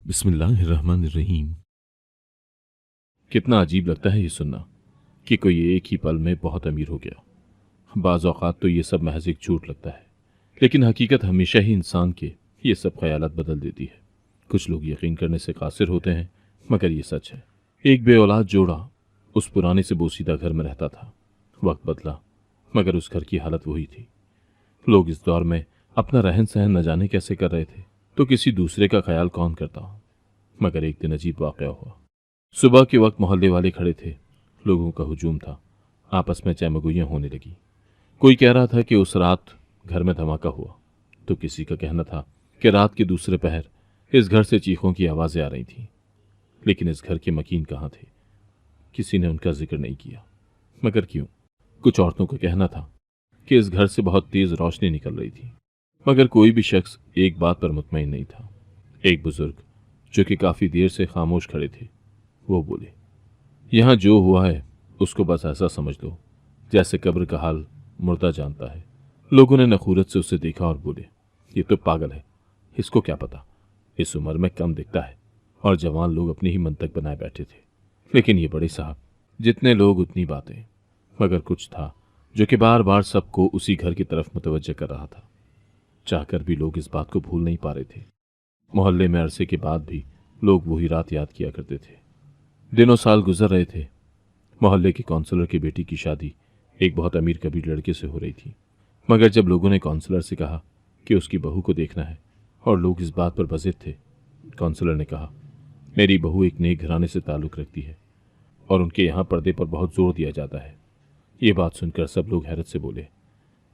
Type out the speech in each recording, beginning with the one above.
बिस्मिल्लाहिर्रहमानिर्रहीम। कितना अजीब लगता है ये सुनना कि कोई एक ही पल में बहुत अमीर हो गया। बाज़ औक़ात तो ये सब महज़ एक झूठ लगता है, लेकिन हकीकत हमेशा ही इंसान के ये सब ख़यालात बदल देती है। कुछ लोग यकीन करने से कासिर होते हैं, मगर ये सच है। एक बेऔलाद जोड़ा उस पुराने से बोसीदा घर में रहता था। वक्त बदला, मगर उस घर की हालत वही थी। लोग इस दौर में अपना रहन सहन न जाने कैसे कर रहे थे, तो किसी दूसरे का ख्याल कौन करता हो। मगर एक दिन अजीब वाक़या हुआ। सुबह के वक्त मोहल्ले वाले खड़े थे। लोगों का हुजूम था। आपस में चहमगोइयाँ होने लगी। कोई कह रहा था कि उस रात घर में धमाका हुआ, तो किसी का कहना था कि रात के दूसरे पहर इस घर से चीखों की आवाज़ें आ रही थीं। लेकिन इस घर के मकीन कहाँ थे? किसी ने उनका जिक्र नहीं किया। मगर क्यों? कुछ औरतों का कहना था कि इस घर से बहुत तेज रोशनी निकल रही थी। मगर कोई भी शख्स एक बात पर मुतमईन नहीं था। एक बुजुर्ग जो कि काफी देर से खामोश खड़े थे, वो बोले, यहां जो हुआ है उसको बस ऐसा समझ लो जैसे कब्र का हाल मुर्दा जानता है। लोगों ने नखूरत से उसे देखा और बोले, ये तो पागल है, इसको क्या पता, इस उम्र में कम दिखता है। और जवान लोग अपनी ही मंतक बनाए बैठे थे। लेकिन ये बड़े साहब, जितने लोग उतनी बातें। मगर कुछ था जो कि बार बार सबको उसी घर की तरफ मुतवज्जह कर रहा था। चाहकर भी लोग इस बात को भूल नहीं पा रहे थे। मोहल्ले में अरसे के बाद भी लोग वही रात याद किया करते थे। दिनों साल गुजर रहे थे। मोहल्ले के काउंसलर की बेटी की शादी एक बहुत अमीर कबीर लड़के से हो रही थी। मगर जब लोगों ने काउंसलर से कहा कि उसकी बहू को देखना है और लोग इस बात पर बज़िद थे, काउंसलर ने कहा, मेरी बहू एक नेक घराने से ताल्लुक़ रखती है और उनके यहाँ पर्दे पर बहुत जोर दिया जाता है। ये बात सुनकर सब लोग हैरत से बोले,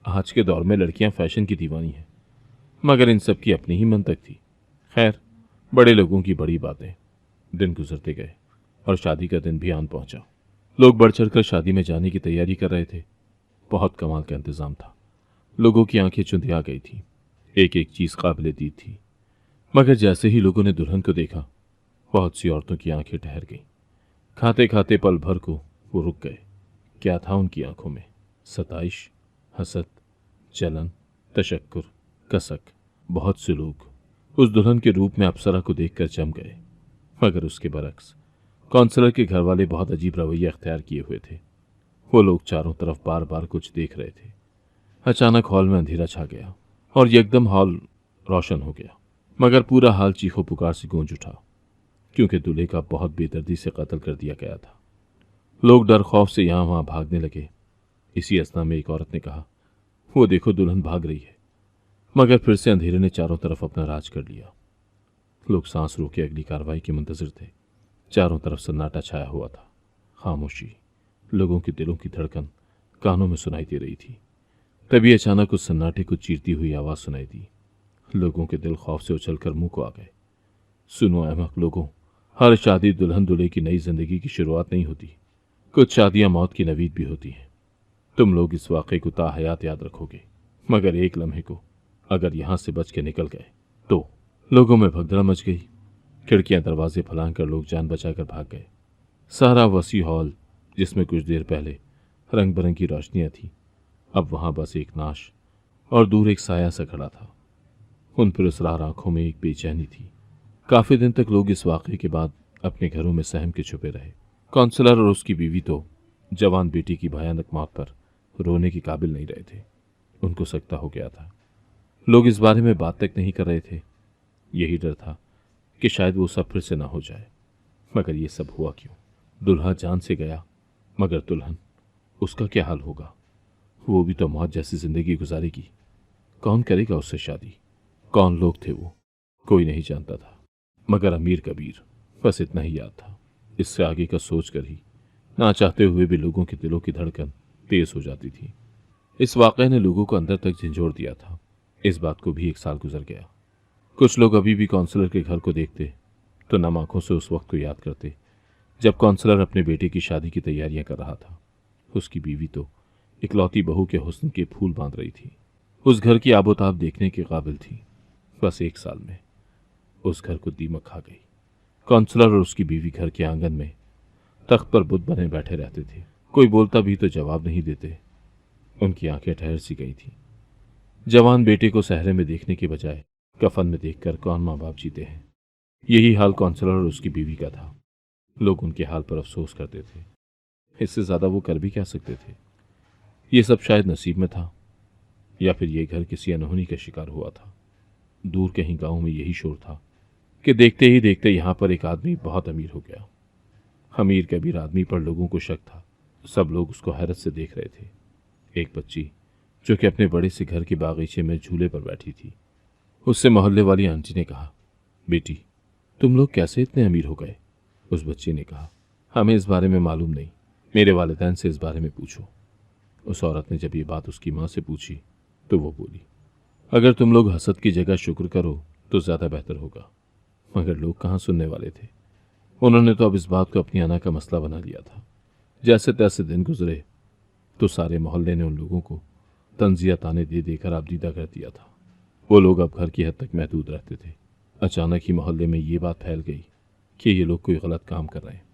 आज के दौर में लड़कियां फैशन की दीवानी हैं। मगर इन सब की अपनी ही मंतक थी। खैर, बड़े लोगों की बड़ी बातें। दिन गुजरते गए और शादी का दिन भी आन पहुंचा। लोग बढ़ चढ़कर शादी में जाने की तैयारी कर रहे थे। बहुत कमाल का इंतजाम था। लोगों की आंखें चुंधिया गई थी। एक एक चीज काबिल दीद थी। मगर जैसे ही लोगों ने दुल्हन को देखा, बहुत सी औरतों की आंखें ठहर गईं। खाते खाते पल भर को वो रुक गए। क्या था उनकी आंखों में? सताइश, हसद, जलन, तशक्कुर, कसक। बहुत से लोग उस दुल्हन के रूप में अप्सरा को देखकर जम गए। मगर उसके बरक्स काउंसलर के घर वाले बहुत अजीब रवैया अख्तियार किए हुए थे। वो लोग चारों तरफ बार बार कुछ देख रहे थे। अचानक हॉल में अंधेरा छा गया और एकदम हॉल रोशन हो गया। मगर पूरा हाल चीखों पुकार से गूंज उठा, क्योंकि दूल्हे का बहुत बेदर्दी से कत्ल कर दिया गया था। लोग डर खौफ से यहां वहां भागने लगे। इसी असना में एक औरत ने कहा, वो देखो, दुल्हन भाग रही है। मगर फिर से अंधेरे ने चारों तरफ अपना राज कर लिया। लोग सांस रोके अगली कार्रवाई के मुंतजिर थे। चारों तरफ सन्नाटा छाया हुआ था। खामोशी। लोगों के दिलों की धड़कन कानों में सुनाई दे रही थी। तभी अचानक उस सन्नाटे को चीरती हुई आवाज सुनाई दी। लोगों के दिल खौफ से उछलकर मुंह को आ गए। सुनो अहमक लोगों, हर शादी दुल्हन दूल्हे की नई जिंदगी की शुरुआत नहीं होती। कुछ शादियां मौत की नवीद भी होती हैं। तुम लोग इस वाक़े को ताहयात याद रखोगे। मगर एक लम्हे को अगर यहां से बच के निकल गए तो। लोगों में भगदड़ मच गई। खिड़कियां दरवाजे फलांग कर लोग जान बचाकर भाग गए। सारा वसी हॉल, जिसमें कुछ देर पहले रंग बिरंगी रोशनियां थी, अब वहां बस एक नाश और दूर एक साया सा खड़ा था। उन पुरस्रार आंखों में एक बेचैनी थी। काफी दिन तक लोग इस वाक़े के बाद अपने घरों में सहम के छुपे रहे। काउंसलर और उसकी बीवी तो जवान बेटी की भयानक मौत पर रोने के काबिल नहीं रहे थे। उनको सकता हो गया था। लोग इस बारे में बात तक नहीं कर रहे थे। यही डर था कि शायद वो सब फिर से ना हो जाए। मगर ये सब हुआ क्यों? दुल्हा जान से गया, मगर दुल्हन, उसका क्या हाल होगा? वो भी तो मौत जैसी जिंदगी गुजारेगी। कौन करेगा उससे शादी? कौन लोग थे वो? कोई नहीं जानता था। मगर अमीर कबीर, बस इतना ही याद था। इससे आगे का सोच कर ही ना चाहते हुए भी लोगों के दिलों की धड़कन तेज हो जाती थी। इस वाक़े ने लोगों को अंदर तक झंझोड़ दिया था। इस बात को भी एक साल गुजर गया। कुछ लोग अभी भी काउंसलर के घर को देखते तो नम आंखों से उस वक्त को याद करते जब काउंसलर अपने बेटे की शादी की तैयारियां कर रहा था। उसकी बीवी तो इकलौती बहू के हुस्न के फूल बांध रही थी। उस घर की आबोताब देखने के काबिल थी। बस एक साल में उस घर को दीमक खा गई। काउंसलर और उसकी बीवी घर के आंगन में तख्त पर बुत बने बैठे रहते थे। कोई बोलता भी तो जवाब नहीं देते। उनकी आंखें ठहर सी गई थी। जवान बेटे को सहरे में देखने के बजाय कफन में देखकर कौन माँ बाप जीते हैं। यही हाल काउंसलर और उसकी बीवी का था। लोग उनके हाल पर अफसोस करते थे। इससे ज्यादा वो कर भी क्या सकते थे। ये सब शायद नसीब में था, या फिर ये घर किसी अनहोनी का शिकार हुआ था। दूर कहीं गांव में यही शोर था कि देखते ही देखते यहां पर एक आदमी बहुत अमीर हो गया। अमीर कबीर आदमी पर लोगों को शक था। सब लोग उसको हैरत से देख रहे थे। एक बच्ची जो कि अपने बड़े से घर के बागीचे में झूले पर बैठी थी, उससे मोहल्ले वाली आंटी ने कहा, बेटी, तुम लोग कैसे इतने अमीर हो गए? उस बच्ची ने कहा, हमें इस बारे में मालूम नहीं, मेरे वालिदैन से इस बारे में पूछो। उस औरत ने जब ये बात उसकी माँ से पूछी तो वो बोली, अगर तुम लोग हसद की जगह शुक्र करो तो ज्यादा बेहतर होगा। मगर लोग कहाँ सुनने वाले थे। उन्होंने तो अब इस बात को अपनी अना का मसला बना लिया था। जैसे तैसे दिन गुजरे तो सारे मोहल्ले ने उन लोगों को तंजिया ताने दे देकर आबदीदा कर दिया था। वो लोग अब घर की हद तक महदूद रहते थे। अचानक ही मोहल्ले में ये बात फैल गई कि ये लोग कोई गलत काम कर रहे हैं।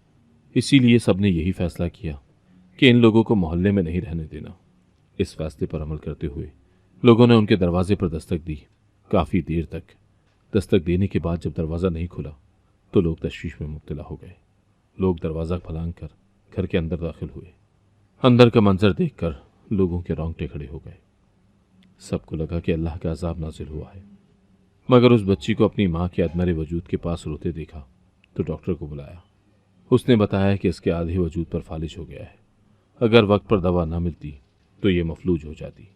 इसीलिए सबने यही फैसला किया कि इन लोगों को मोहल्ले में नहीं रहने देना। इस फैसले पर अमल करते हुए लोगों ने उनके दरवाजे पर दस्तक दी। काफी देर तक दस्तक देने के बाद जब दरवाजा नहीं खुला तो लोग तशवीश में मुब्तला हो गए। लोग दरवाजा फलांग कर घर के अंदर दाखिल हुए। अंदर का मंजर देखकर लोगों के रोंगटे खड़े हो गए। सबको लगा कि अल्लाह का अजाब नाजिल हुआ है। मगर उस बच्ची को अपनी माँ के अदमरे वजूद के पास रोते देखा तो डॉक्टर को बुलाया। उसने बताया कि इसके आधे वजूद पर फालिज हो गया है। अगर वक्त पर दवा न मिलती तो ये मफलूज हो जाती।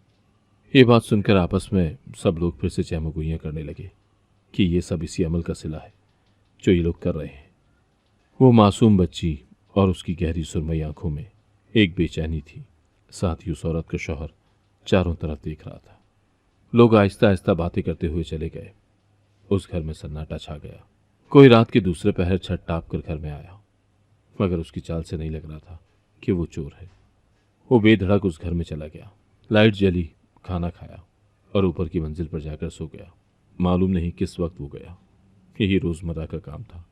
ये बात सुनकर आपस में सब लोग फिर से चहमगोइयाँ करने लगे कि ये सब इसी अमल का सिला है जो ये लोग कर रहे हैं। वो मासूम बच्ची और उसकी गहरी सुरमई आंखों में एक बेचैनी थी। साथ ही उस औरत का शौहर चारों तरफ देख रहा था। लोग आहिस्ता आहिस्ता बातें करते हुए चले गए। उस घर में सन्नाटा छा गया। कोई रात के दूसरे पहर छत टाप कर घर में आया, मगर उसकी चाल से नहीं लग रहा था कि वो चोर है। वो बेधड़क उस घर में चला गया। लाइट जली, खाना खाया और ऊपर की मंजिल पर जाकर सो गया। मालूम नहीं किस वक्त वो गया। यही रोजमर्रा का काम था,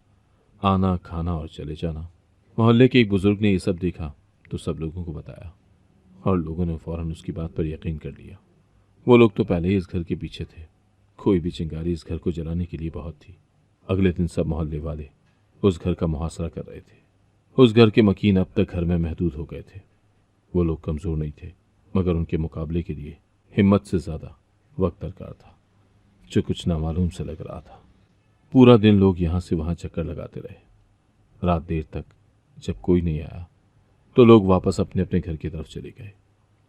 आना, खाना और चले जाना। मोहल्ले के एक बुजुर्ग ने ये सब देखा तो सब लोगों को बताया और लोगों ने फौरन उसकी बात पर यकीन कर लिया। वो लोग तो पहले ही इस घर के पीछे थे। कोई भी चिंगारी इस घर को जलाने के लिए बहुत थी। अगले दिन सब मोहल्ले वाले उस घर का मुहासरा कर रहे थे। उस घर के मकीन अब तक घर में महदूद हो गए थे। वो लोग कमजोर नहीं थे, मगर उनके मुकाबले के लिए हिम्मत से ज्यादा वक्त दरकार था, जो कुछ नामालूम से लग रहा था। पूरा दिन लोग यहां से वहां चक्कर लगाते रहे। रात देर तक जब कोई नहीं आया तो लोग वापस अपने अपने घर की तरफ चले गए।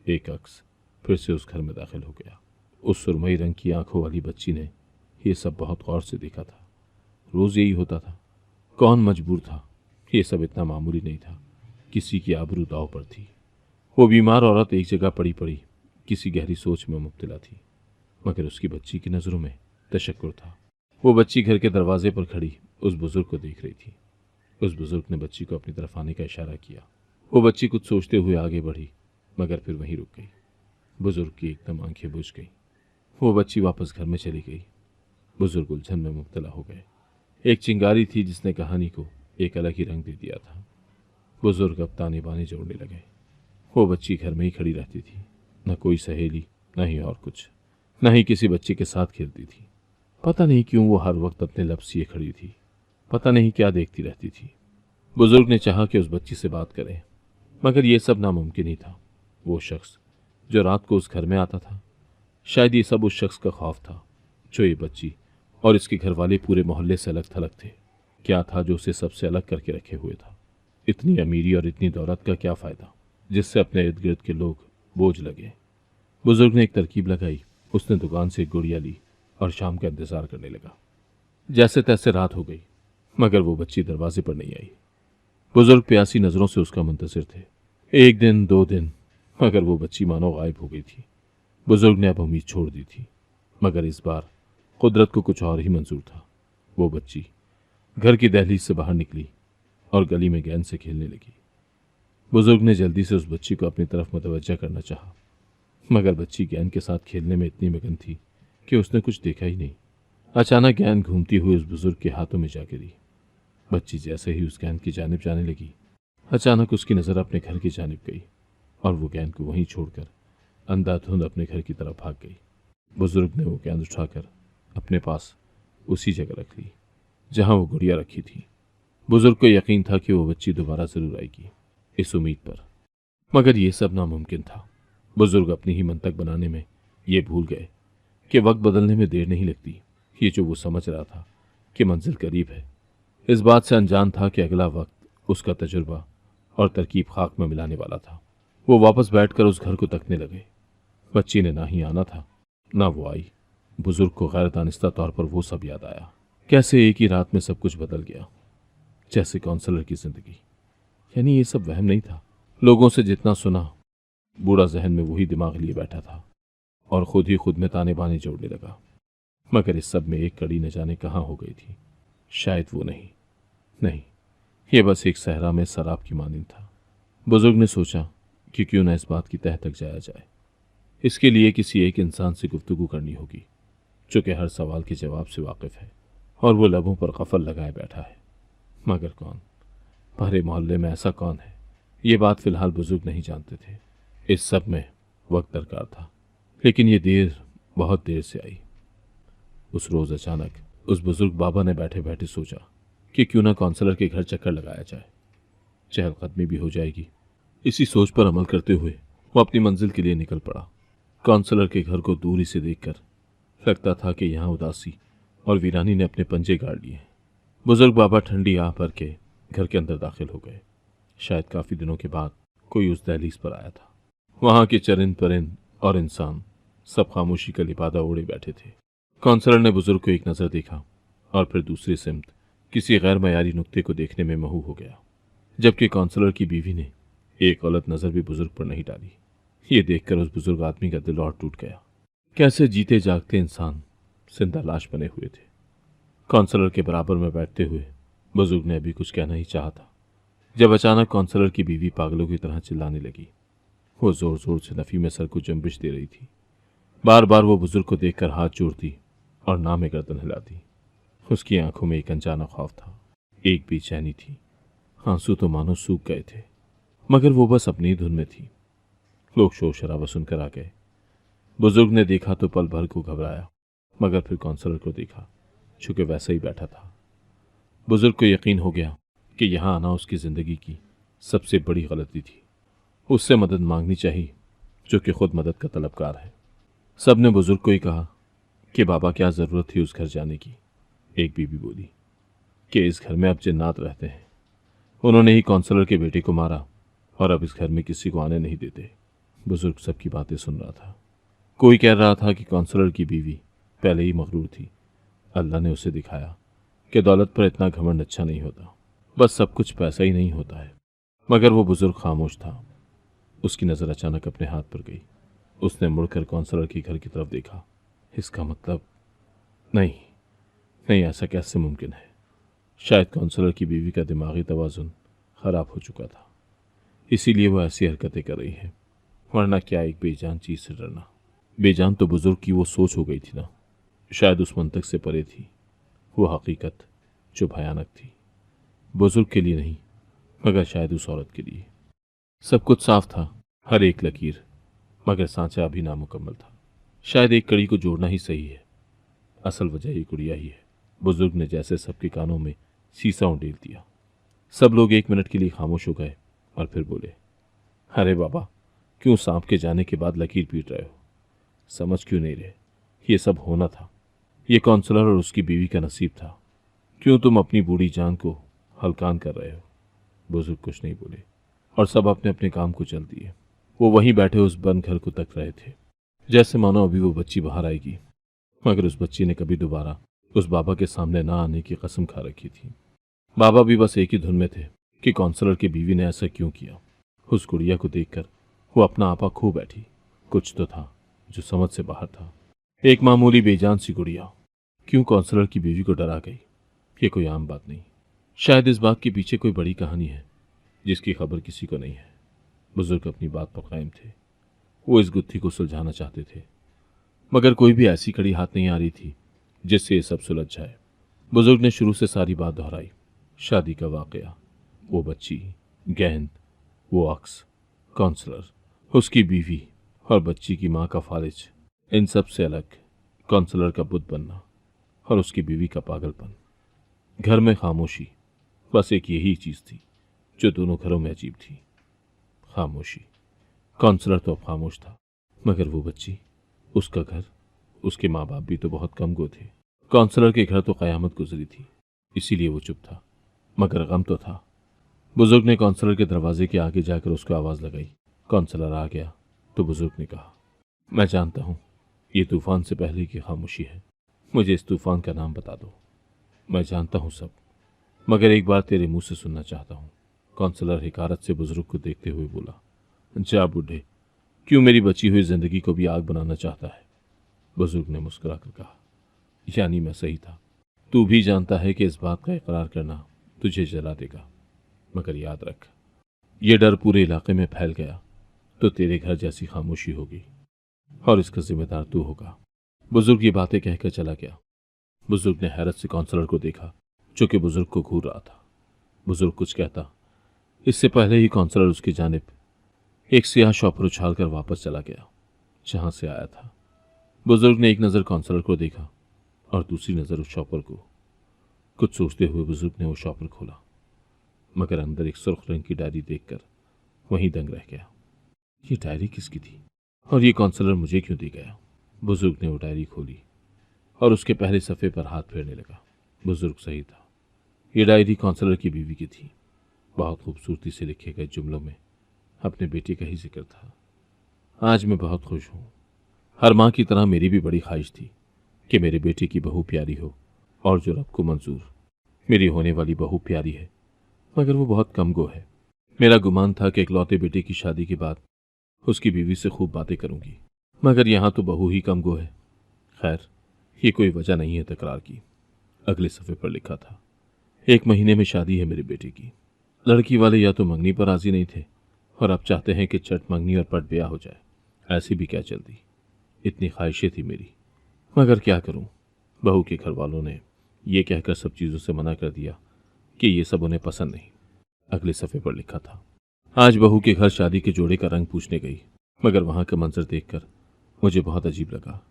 एक अक्स फिर से उस घर में दाखिल हो गया। उस सुरमई रंग की आंखों वाली बच्ची ने यह सब बहुत गौर से देखा था। रोज यही होता था। कौन मजबूर था? ये सब इतना मामूली नहीं था। किसी की आबरू दांव पर थी। वो बीमार औरत एक जगह पड़ी पड़ी किसी गहरी सोच में मुब्तला थी, मगर उसकी बच्ची की नजरों में तशक्कुर था। वो बच्ची घर के दरवाजे पर खड़ी उस बुजुर्ग को देख रही थी। उस बुजुर्ग ने बच्ची को अपनी तरफ आने का इशारा किया। वो बच्ची कुछ सोचते हुए आगे बढ़ी, मगर फिर वहीं रुक गई। बुजुर्ग की एकदम आंखें बुझ गई। वो बच्ची वापस घर में चली गई। बुजुर्ग उलझन में मुब्तला हो गए। एक चिंगारी थी जिसने कहानी को एक अलग ही रंग दे दिया था। बुजुर्ग अब ताने बाने जोड़ने लगे। वो बच्ची घर में ही खड़ी रहती थी, न कोई सहेली, न ही और कुछ, न ही किसी बच्चे के साथ खेलती थी। पता नहीं क्यों वो हर वक्त अपने लफ्ज़ लिए खड़ी थी। पता नहीं क्या देखती रहती थी। बुजुर्ग ने चाहा कि उस बच्ची से बात करें, मगर यह सब नामुमकिन ही था। वो शख्स जो रात को उस घर में आता था, शायद ये सब उस शख्स का खौफ था जो ये बच्ची और इसके घर वाले पूरे मोहल्ले से अलग थलग थे। क्या था जो उसे सबसे अलग करके रखे हुए था? इतनी अमीरी और इतनी दौलत का क्या फायदा जिससे अपने इर्द गिर्द के लोग बोझ लगे? बुजुर्ग ने एक तरकीब लगाई। उसने दुकान से एक गुड़िया ली और शाम का इंतजार करने लगा। जैसे तैसे रात हो गई, मगर वो बच्ची दरवाजे पर नहीं आई। बुजुर्ग प्यासी नजरों से उसका मुंतजिर थे। एक दिन, 2 दिन, मगर वो बच्ची मानो गायब हो गई थी। बुजुर्ग ने अब उम्मीद छोड़ दी थी, मगर इस बार कुदरत को कुछ और ही मंजूर था। वो बच्ची घर की दहलीज से बाहर निकली और गली में गेंद से खेलने लगी। बुजुर्ग ने जल्दी से उस बच्ची को अपनी तरफ मुतवज्जा करना चाहा, मगर बच्ची गेंद के साथ खेलने में इतनी मगन थी कि उसने कुछ देखा ही नहीं। अचानक गेंद घूमती हुई उस बुजुर्ग के हाथों में जा गिरी। बच्ची जैसे ही उस गेंद की जानिब जाने लगी, अचानक उसकी नज़र अपने घर की जानिब गई और वो गेंद को वहीं छोड़कर अंधाधुंध अपने घर की तरफ भाग गई। बुजुर्ग ने वो गेंद उठाकर अपने पास उसी जगह रख ली जहां वो गुड़िया रखी थी। बुजुर्ग को यकीन था कि वो बच्ची दोबारा जरूर आएगी, इस उम्मीद पर। मगर ये सब नामुमकिन था। बुजुर्ग अपनी ही मंतक बनाने में ये भूल गए कि वक्त बदलने में देर नहीं लगती। ये जो वो समझ रहा था कि मंजिल करीब है, इस बात से अनजान था कि अगला वक्त उसका तजुर्बा और तरकीब खाक में मिलाने वाला था। वो वापस बैठकर उस घर को तकने लगे। बच्ची ने ना ही आना था, ना वो आई। बुजुर्ग को गैर दानिस्ता तौर पर वो सब याद आया। कैसे एक ही रात में सब कुछ बदल गया, जैसे काउंसलर की जिंदगी। यानी ये सब वहम नहीं था। लोगों से जितना सुना, बूढ़ा जहन में वही दिमाग लिए बैठा था और खुद में ताने बाने जोड़ने लगा। मगर इस सब में एक कड़ी न जाने कहाँ हो गई थी। शायद वो नहीं, ये बस एक सहरा में शराब की मानिंद था। बुजुर्ग ने सोचा कि क्यों न इस बात की तह तक जाया जाए। इसके लिए किसी एक इंसान से गुफ्तगू करनी होगी जो कि हर सवाल के जवाब से वाकिफ है, और वो लबों पर कफल लगाए बैठा है। मगर कौन? भरे मोहल्ले में ऐसा कौन है? ये बात फिलहाल बुजुर्ग नहीं जानते थे। इस सब में वक्त दरकार था, लेकिन ये देर बहुत देर से आई। उस रोज अचानक उस बुजुर्ग बाबा ने बैठे बैठे सोचा कि क्यों ना काउंसलर के घर चक्कर लगाया जाए, चहलकदमी भी हो जाएगी। इसी सोच पर अमल करते हुए वो अपनी मंजिल के लिए निकल पड़ा। काउंसलर के घर को दूरी से देखकर लगता था कि यहाँ उदासी और वीरानी ने अपने पंजे गाड़ लिए। बुजुर्ग बाबा ठंडी आह भर के घर के अंदर दाखिल हो गए। शायद काफी दिनों के बाद कोई उस दहलीज पर आया था। वहां के चरिंद परिंद और इंसान सब खामोशी का लिबादा ओढ़े बैठे थे। काउंसलर ने बुजुर्ग को एक नजर देखा और फिर दूसरी सिमत किसी गैर मयारी नुक्ते को देखने में महू हो गया, जबकि काउंसलर की बीवी ने एक गलत नजर भी बुजुर्ग पर नहीं डाली। ये देखकर उस बुजुर्ग आदमी का दिल और टूट गया। कैसे जीते जागते इंसान जिंदा लाश बने हुए थे। काउंसलर के बराबर में बैठते हुए बुजुर्ग ने अभी कुछ कहना ही चाहा था, जब अचानक काउंसलर की बीवी पागलों की तरह चिल्लाने लगी। वो जोर जोर से नफी में सर को जंबिश दे रही थी। बार बार वो बुजुर्ग को देखकर हाथ जोड़ती और नाम में गर्दन हिलाती। उसकी आंखों में एक अनजाना खौफ था, एक बेचैनी थी। आंसू तो मानो सूख गए थे, मगर वो बस अपनी धुन में थी। लोग शोर शराबा सुनकर आ गए। बुजुर्ग ने देखा तो पल भर को घबराया, मगर फिर काउंसलर को देखा, चूंकि वैसा ही बैठा था। बुजुर्ग को यकीन हो गया कि यहां आना उसकी जिंदगी की सबसे बड़ी गलती थी। उससे मदद मांगनी चाहिए, जो कि खुद मदद का तलबकार है। सब ने बुजुर्ग को ही कहा कि बाबा क्या जरूरत थी उस घर जाने की। एक बीबी बोली कि इस घर में अब जिन्नात रहते हैं। उन्होंने ही काउंसलर के बेटे को मारा और अब इस घर में किसी को आने नहीं देते। बुजुर्ग सबकी बातें सुन रहा था। कोई कह रहा था कि काउंसलर की बीवी पहले ही मगरूर थी। अल्लाह ने उसे दिखाया कि दौलत पर इतना घमंड अच्छा नहीं होता, बस सब कुछ पैसा ही नहीं होता है। मगर वो बुजुर्ग खामोश था। उसकी नज़र अचानक अपने हाथ पर गई। उसने मुड़कर काउंसलर के घर की तरफ देखा। इसका मतलब नहीं, नहीं, ऐसा कैसे मुमकिन है? शायद काउंसलर की बीवी का दिमागी तवाजुन खराब हो चुका था, इसीलिए वो ऐसी हरकतें कर रही है। वरना क्या एक बेजान चीज से डरना। बेजान तो बुजुर्ग की वो सोच हो गई थी ना, शायद उस मंतक से परे थी वो हकीकत जो भयानक थी। बुजुर्ग के लिए नहीं, मगर शायद उस औरत के लिए। सब कुछ साफ था, हर एक लकीर, मगर सांचा अभी नामुकम्मल था। शायद एक कड़ी को जोड़ना ही सही है। असल वजह ये गुड़िया ही है। बुजुर्ग ने जैसे सबके कानों में सीसा उंडेल दिया। सब लोग एक मिनट के लिए खामोश हो गए और फिर बोले, अरे बाबा, क्यों सांप के जाने के बाद लकीर पीट रहे हो? समझ क्यों नहीं रहे? ये सब होना था। ये काउंसलर और उसकी बीवी का नसीब था। क्यों तुम अपनी बूढ़ी जान को हलकान कर रहे हो? बुजुर्ग कुछ नहीं बोले और सब अपने अपने काम को चल दिए। वो वहीं बैठे उस बंद घर को तक रहे थे, जैसे मानो अभी वो बच्ची बाहर आएगी। मगर उस बच्ची ने कभी दोबारा उस बाबा के सामने ना आने की कसम खा रखी थी। बाबा भी बस एक ही धुन में थे कि काउंसलर की बीवी ने ऐसा क्यों किया। उस गुड़िया को देखकर वो अपना आपा खो बैठी। कुछ तो था जो समझ से बाहर था। एक मामूली बेजान सी गुड़िया क्यों काउंसलर की बीवी को डरा गई? ये कोई आम बात नहीं। शायद इस बात के पीछे कोई बड़ी कहानी है जिसकी खबर किसी को नहीं है। बुजुर्ग अपनी बात पर कायम थे। वो इस गुत्थी को सुलझाना चाहते थे, मगर कोई भी ऐसी कड़ी हाथ नहीं आ रही थी जिससे ये सब सुलझ जाए। बुजुर्ग ने शुरू से सारी बात दोहराई। शादी का वाकया, वो बच्ची, गेंद, वो अक्स, काउंसलर, उसकी बीवी और बच्ची की माँ का फारिज। इन सब से अलग काउंसलर का बुत बनना और उसकी बीवी का पागलपन। घर में खामोशी, बस एक यही चीज थी जो दोनों घरों में अजीब थी, खामोशी। काउंसलर तो अब खामोश था, मगर वो बच्ची, उसका घर, उसके माँ बाप भी तो बहुत कम गो थे। काउंसलर के घर तो कयामत गुजरी थी, इसीलिए वो चुप था, मगर गम तो था। बुजुर्ग ने काउंसलर के दरवाजे के आगे जाकर उसको आवाज लगाई। काउंसलर आ गया तो बुजुर्ग ने कहा, मैं जानता हूं ये तूफान से पहले की खामोशी है, मुझे इस तूफान का नाम बता दो। मैं जानता हूं सब, मगर एक बार तेरे मुंह से सुनना चाहता हूं। काउंसलर हिकारत से बुजुर्ग को देखते हुए बोला, जा बूढ़े, क्यों मेरी बची हुई जिंदगी को भी आग बनाना चाहता है? बुजुर्ग ने मुस्कुराकर कहा, यानी मैं सही था। तू भी जानता है कि इस बात का इकरार करना तुझे जला देगा, मगर याद रख, ये डर पूरे इलाके में फैल गया तो तेरे घर जैसी खामोशी होगी और इसका जिम्मेदार तू होगा। बुजुर्ग ये बातें कहकर चला गया। बुजुर्ग ने हैरत से काउंसलर को देखा, जो कि बुजुर्ग को घूर रहा था। बुजुर्ग कुछ कहता, इससे पहले ही काउंसलर उसकी जानिब एक स्याह शॉपर उछाल कर वापस चला गया जहां से आया था। बुजुर्ग ने एक नज़र काउंसलर को देखा और दूसरी नज़र उस शॉपर को। कुछ सोचते हुए बुजुर्ग ने वो शॉपर खोला, मगर अंदर एक सुर्ख रंग की डायरी देखकर वहीं दंग रह गया। ये डायरी किसकी थी और ये काउंसलर मुझे क्यों दे गया? बुजुर्ग ने वो डायरी खोली और उसके पहले सफ़े पर हाथ फेरने लगा। बुजुर्ग सही था, ये डायरी काउंसलर की बीवी की थी। बहुत खूबसूरती से लिखे गए जुमलों में अपने बेटे का ही जिक्र था। आज मैं बहुत खुश हूँ। हर माँ की तरह मेरी भी बड़ी ख्वाहिश थी कि मेरे बेटे की बहू प्यारी हो, और जो रब को मंजूर, मेरी होने वाली बहू प्यारी है, मगर वो बहुत कम गो है। मेरा गुमान था कि इकलौते बेटे की शादी के बाद उसकी बीवी से खूब बातें करूंगी, मगर यहाँ तो बहू ही कम गो है। खैर, ये कोई वजह नहीं है तकरार की। अगले सफ़े पर लिखा था, 1 महीने में शादी है मेरे बेटे की। लड़की वाले या तो मंगनी पर राजी नहीं थे और अब चाहते हैं कि चट मंगनी और पट ब्याह हो जाए। ऐसी भी क्या जल्दी, इतनी ख्वाहिशें थी मेरी, मगर क्या करूं, बहू के घर वालों ने ये कहकर सब चीज़ों से मना कर दिया कि ये सब उन्हें पसंद नहीं। अगले सफ़े पर लिखा था, आज बहू के घर शादी के जोड़े का रंग पूछने गई, मगर वहां का मंजर देखकर मुझे बहुत अजीब लगा।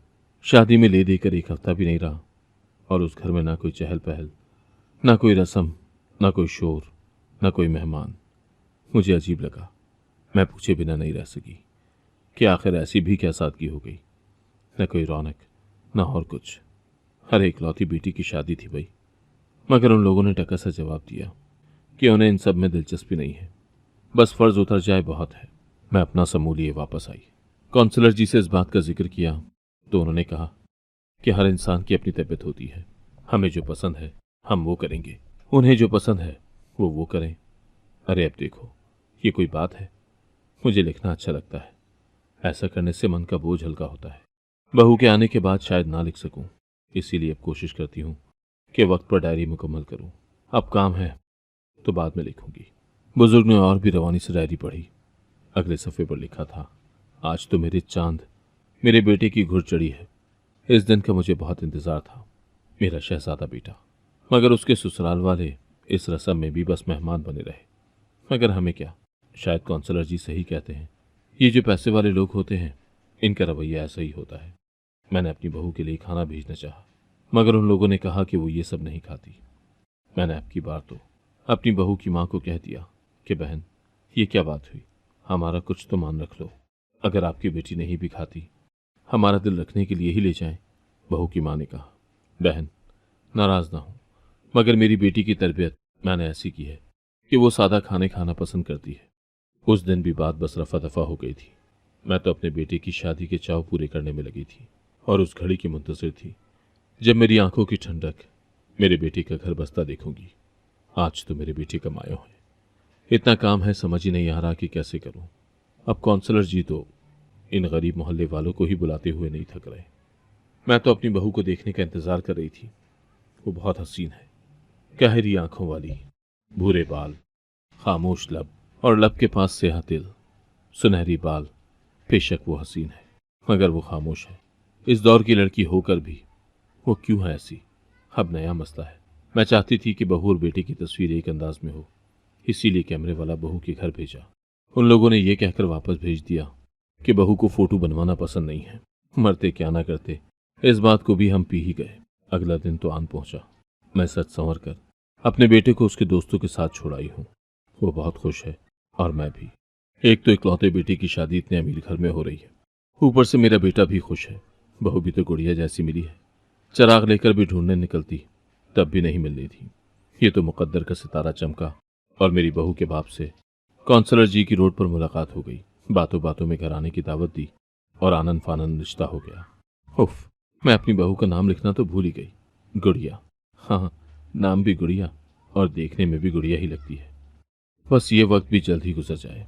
शादी में ले देकर 1 हफ्ता भी नहीं रहा और उस घर में ना कोई चहल पहल, ना कोई रस्म, ना कोई शोर, ना कोई मेहमान। मुझे अजीब लगा। मैं पूछे बिना नहीं रह सकी कि आखिर ऐसी भी क्या सादगी हो गई। न कोई रौनक, न और कुछ। हर इकलौती बेटी की शादी थी भाई, मगर उन लोगों ने टका सा जवाब दिया कि उन्हें इन सब में दिलचस्पी नहीं है, बस फर्ज उतर जाए बहुत है। मैं अपना समूह लिए वापस आई। काउंसलर जी से इस बात का जिक्र किया तो उन्होंने कहा कि हर इंसान की अपनी तबीयत होती है, हमें जो पसंद है हम वो करेंगे, उन्हें जो पसंद है वो करें। अरे अब देखो, ये कोई बात है? मुझे लिखना अच्छा लगता है, ऐसा करने से मन का बोझ हल्का होता है। बहू के आने के बाद शायद ना लिख सकूं, इसीलिए अब कोशिश करती हूँ कि वक्त पर डायरी मुकम्मल करूं। अब काम है तो बाद में लिखूंगी। बुजुर्ग ने और भी रवानी से डायरी पढ़ी। अगले सफ़े पर लिखा था, आज तो मेरे चांद, मेरे बेटे की घुड़ चढ़ी है। इस दिन का मुझे बहुत इंतजार था। मेरा शहजादा बेटा, मगर उसके ससुराल वाले इस रस्म में भी बस मेहमान बने रहे। मगर हमें क्या, शायद काउंसलर जी सही कहते हैं, ये जो पैसे वाले लोग होते हैं इनका रवैया ऐसा ही होता है। मैंने अपनी बहू के लिए खाना भेजना चाहा, मगर उन लोगों ने कहा कि वो ये सब नहीं खाती। मैंने अब की बार तो अपनी बहू की माँ को कह दिया कि बहन, ये क्या बात हुई, हमारा कुछ तो मान रख लो। अगर आपकी बेटी नहीं भी खाती, हमारा दिल रखने के लिए ही ले जाएं। बहू की माँ ने कहा, बहन नाराज ना हो, मगर मेरी बेटी की तरबियत मैंने ऐसी की है कि वो सादा खाने खाना पसंद करती है। उस दिन भी बात बस रफा दफा हो गई थी। मैं तो अपने बेटे की शादी के चाव पूरे करने में लगी थी और उस घड़ी की मुंतज़िर थी जब मेरी आंखों की ठंडक मेरे बेटे का घर बसता देखूंगी। आज तो मेरे बेटे का मायो है। इतना काम है, समझ ही नहीं आ रहा कि कैसे करूं। अब काउंसलर जी तो इन गरीब मोहल्ले वालों को ही बुलाते हुए नहीं थक रहे। मैं तो अपनी बहू को देखने का इंतजार कर रही थी। वो बहुत हसीन है, गहरी आंखों वाली, भूरे बाल, खामोश लब और लब के पास स्याह तिल, सुनहरी बाल। बेशक वो हसीन है, मगर वो खामोश है। इस दौर की लड़की होकर भी वो क्यों है ऐसी? अब नया मसला है। मैं चाहती थी कि बहू और बेटे की तस्वीर एक अंदाज में हो, इसीलिए कैमरे वाला बहू के घर भेजा। उन लोगों ने यह कहकर वापस भेज दिया कि बहू को फोटो बनवाना पसंद नहीं है। मरते क्या ना करते, इस बात को भी हम पी ही गए। अगला दिन तो आन पहुंचा। मैं सच संवर कर अपने बेटे को उसके दोस्तों के साथ छोड़ आई हूँ। वो बहुत खुश है और मैं भी। एक तो इकलौते बेटे की शादी इतने अमीर घर में हो रही है, ऊपर से मेरा बेटा भी खुश है। बहू भी तो गुड़िया जैसी मिली है। चिराग लेकर भी ढूंढने निकलती, तब भी नहीं मिलनी थी। ये तो मुकद्दर का सितारा चमका और मेरी बहू के बाप से काउंसलर जी की रोड पर मुलाकात हो गई। बातों बातों में घर आने की दावत दी और आनंद फानंद रिश्ता हो गया। उफ, मैं अपनी बहू का नाम लिखना तो भूल ही गई। गुड़िया, हाँ, नाम भी गुड़िया और देखने में भी गुड़िया ही लगती है। बस ये वक्त भी जल्द ही गुजर जाए।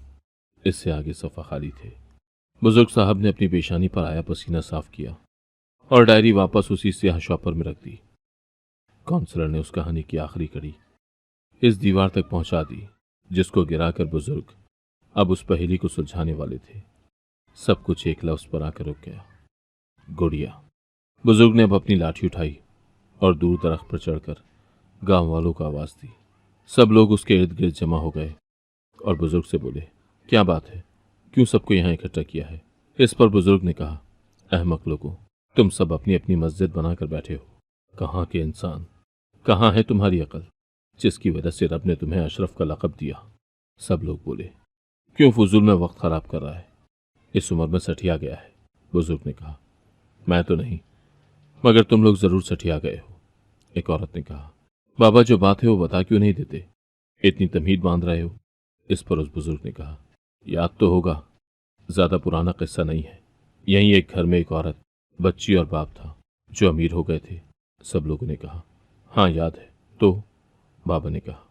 इससे आगे सफ़ा खाली थे। बुजुर्ग साहब ने अपनी पेशानी पर आया पसीना साफ किया और डायरी वापस उसी स्याह शॉपर में रख दी। काउंसलर ने उस कहानी की आखिरी कड़ी इस दीवार तक पहुंचा दी, जिसको गिराकर बुजुर्ग अब उस पहेली को सुलझाने वाले थे। सब कुछ एक लफ्ज पर आकर रुक गया, गुड़िया। बुजुर्ग ने अब अपनी लाठी उठाई और दूर दरख्त पर चढ़कर गांव वालों को आवाज दी। सब लोग उसके इर्द गिर्द जमा हो गए और बुजुर्ग से बोले, क्या बात है, क्यों सबको यहाँ इकट्ठा किया है? इस पर बुजुर्ग ने कहा, अहमक लोगों, तुम सब अपनी अपनी मस्जिद बनाकर बैठे हो। कहाँ के इंसान, कहाँ है तुम्हारी अकल, जिसकी वजह से रब ने तुम्हें अशरफ का लक़ब दिया? सब लोग बोले, क्यों फजूल में वक्त खराब कर रहा है, इस उम्र में सठिया गया है। बुजुर्ग ने कहा, मैं तो नहीं, मगर तुम लोग जरूर सठिया गए हो। एक औरत ने कहा, बाबा जो बात है वो बता क्यों नहीं देते, इतनी तमीद बांध रहे हो? इस पर उस बुजुर्ग ने कहा, याद तो होगा, ज्यादा पुराना किस्सा नहीं है। यहीं एक घर में एक औरत, बच्ची और बाप था जो अमीर हो गए थे। सब लोगों ने कहा, हाँ याद है। तो बाबा ने कहा,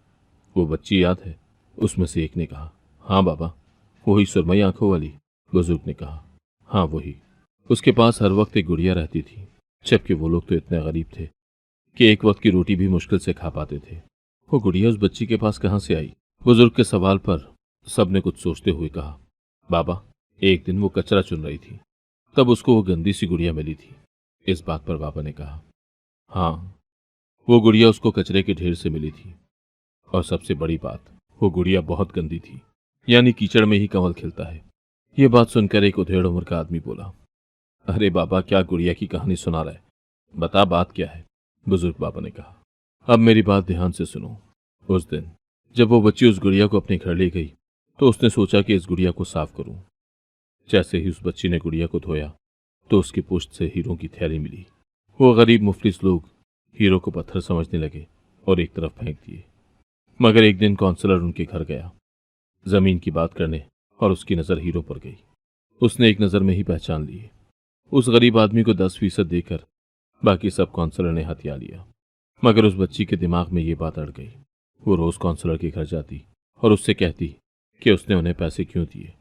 वो बच्ची याद है? उसमें से एक ने कहा, हाँ बाबा, वही सुरमई आंखों वाली। बुजुर्ग ने कहा, हाँ वही। उसके पास हर वक्त एक गुड़िया रहती थी, जबकि वो लोग तो इतने गरीब थे कि एक वक्त की रोटी भी मुश्किल से खा पाते थे। वो गुड़िया उस बच्ची के पास कहाँ से आई? बुजुर्ग के सवाल पर सबने कुछ सोचते हुए कहा, बाबा, एक दिन वो कचरा चुन रही थी, तब उसको वो गंदी सी गुड़िया मिली थी। इस बात पर बाबा ने कहा, हाँ, वो गुड़िया उसको कचरे के ढेर से मिली थी, और सबसे बड़ी बात, वो गुड़िया बहुत गंदी थी, यानी कीचड़ में ही कमल खिलता है। ये बात सुनकर एक उधेड़ उम्र का आदमी बोला, अरे बाबा, क्या गुड़िया की कहानी सुना रहा है, बता बात क्या है? बुजुर्ग बाबा ने कहा, अब मेरी बात ध्यान से सुनो। उस दिन जब वो बच्ची उस गुड़िया को अपने घर ले गई तो उसने सोचा कि इस गुड़िया को साफ करूं। जैसे ही उस बच्ची ने गुड़िया को धोया तो उसकी पुश्त से हीरों की थैली मिली। वो गरीब मुफलिस लोग हीरो को पत्थर समझने लगे और एक तरफ फेंक दिए। मगर एक दिन काउंसलर उनके घर गया जमीन की बात करने और उसकी नजर हीरो पर गई। उसने एक नजर में ही पहचान लिए। उस गरीब आदमी को 10% देकर बाकी सब काउंसलर ने हथिया लिया। मगर उस बच्ची के दिमाग में ये बात अड़ गई। वो रोज काउंसलर के घर जाती और उससे कहती कि उसने उन्हें पैसे क्यों दिए,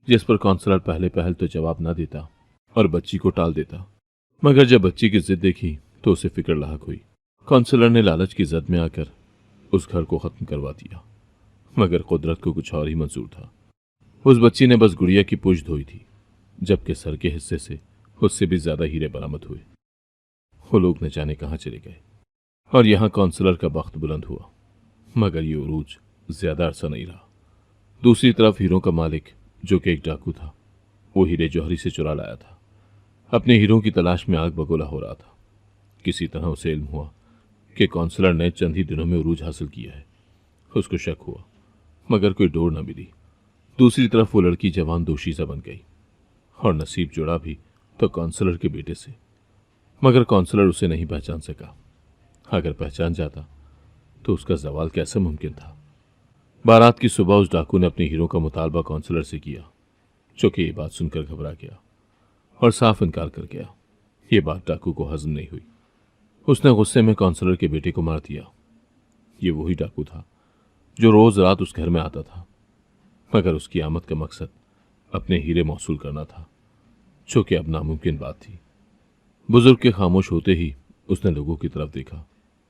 जिस पर काउंसलर पहले पहल तो जवाब न देता और बच्ची को टाल देता। मगर जब बच्ची की जिद देखी तो उसे फिक्र लाहक हुई। काउंसलर ने लालच की जद में आकर उस घर को खत्म करवा दिया। मगर कुदरत को कुछ और ही मंजूर था। उस बच्ची ने बस गुड़िया की पूंछ धोई थी, जबकि सर के हिस्से से उससे भी ज्यादा हीरे बरामद हुए। वो लोग न जाने कहाँ चले गए और यहाँ काउंसलर का बख्त बुलंद हुआ। मगर ये उरूज ज्यादा अरसा नहीं रहा। दूसरी तरफ हीरो का मालिक, जो कि एक डाकू था, वो हीरे जौहरी से चुरा लाया था। अपने हीरों की तलाश में आग बगोला हो रहा था। किसी तरह उसे इल्म हुआ कि काउंसलर ने चंद ही दिनों में उरूज हासिल किया है। उसको शक हुआ, मगर कोई डोर न मिली। दूसरी तरफ वो लड़की जवान दोशीजा बन गई और नसीब जुड़ा भी तो काउंसलर के बेटे से। मगर काउंसलर उसे नहीं पहचान सका। अगर पहचान जाता तो उसका जवाल कैसे मुमकिन था। बारात की सुबह उस डाकू ने अपने हीरो का मुतालबा काउंसलर से किया, जो कि ये बात सुनकर घबरा गया और साफ इनकार कर गया। ये बात डाकू को हजम नहीं हुई। उसने गुस्से में काउंसलर के बेटे को मार दिया। ये वही डाकू था जो रोज रात उस घर में आता था, मगर उसकी आमद का मकसद अपने हीरे मौसूल करना था, जो कि अब नामुमकिन बात थी। बुजुर्ग के खामोश होते ही उसने लोगों की तरफ देखा,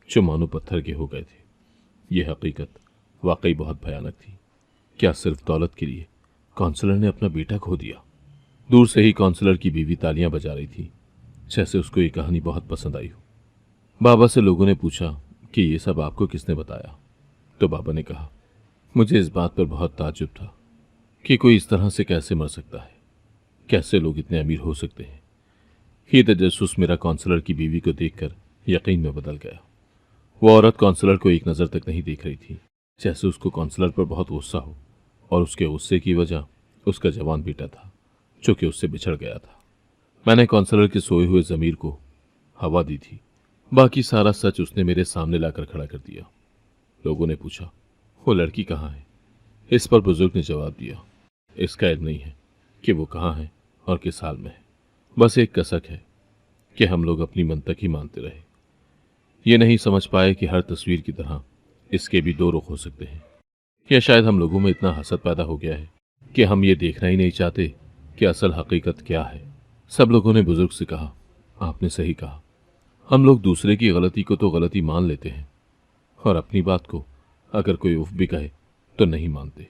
जो मानो पत्थर के हो गए थे। यह हकीकत वाकई बहुत भयानक थी। क्या सिर्फ दौलत के लिए काउंसलर ने अपना बेटा खो दिया? दूर से ही काउंसलर की बीवी तालियां बजा रही थी, जैसे उसको ये कहानी बहुत पसंद आई हो। बाबा से लोगों ने पूछा कि ये सब आपको किसने बताया? तो बाबा ने कहा, मुझे इस बात पर बहुत ताज्जुब था कि कोई इस तरह से कैसे मर सकता है, कैसे लोग इतने अमीर हो सकते हैं। ये तजस्सुस मेरा काउंसलर की बीवी को देखकर यकीन में बदल गया। वो औरत काउंसलर को एक नज़र तक नहीं देख रही थी, जैसे उसको काउंसलर पर बहुत गुस्सा हो, और उसके गुस्से की वजह उसका जवान बेटा था जो कि उससे बिछड़ गया था। मैंने काउंसलर के सोए हुए ज़मीर को हवा दी थी। बाकी सारा सच उसने मेरे सामने लाकर खड़ा कर दिया। लोगों ने पूछा, वो लड़की कहाँ है? इस पर बुजुर्ग ने जवाब दिया, इसका इल्म नहीं है कि वो कहाँ है और किस हाल में है। बस एक कसक है कि हम लोग अपनी मंतक ही मानते रहे। ये नहीं समझ पाए कि हर तस्वीर की तरह इसके भी दो रुख हो सकते हैं। या शायद हम लोगों में इतना हसद पैदा हो गया है कि हम ये देखना ही नहीं चाहते कि असल हकीकत क्या है। सब लोगों ने बुजुर्ग से कहा, आपने सही कहा। हम लोग दूसरे की गलती को तो गलती मान लेते हैं और अपनी बात को अगर कोई उफ भी कहे तो नहीं मानते।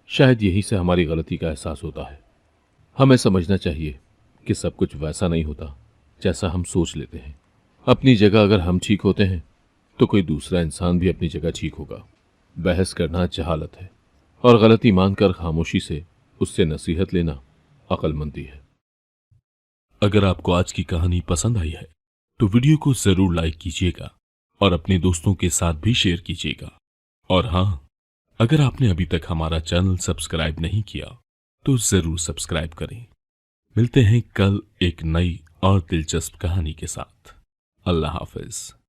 शायद यही से हमारी गलती का एहसास होता है। हमें समझना चाहिए कि सब कुछ वैसा नहीं होता जैसा हम सोच लेते हैं। अपनी जगह अगर हम ठीक होते हैं तो कोई दूसरा इंसान भी अपनी जगह ठीक होगा। बहस करना जहालत है और गलती मानकर खामोशी से उससे नसीहत लेना अक्लमंदी है। अगर आपको आज की कहानी पसंद आई है तो वीडियो को जरूर लाइक कीजिएगा और अपने दोस्तों के साथ भी शेयर कीजिएगा। और हाँ, अगर आपने अभी तक हमारा चैनल सब्सक्राइब नहीं किया तो जरूर सब्सक्राइब करें। मिलते हैं कल एक नई और दिलचस्प कहानी के साथ। अल्लाह हाफिज।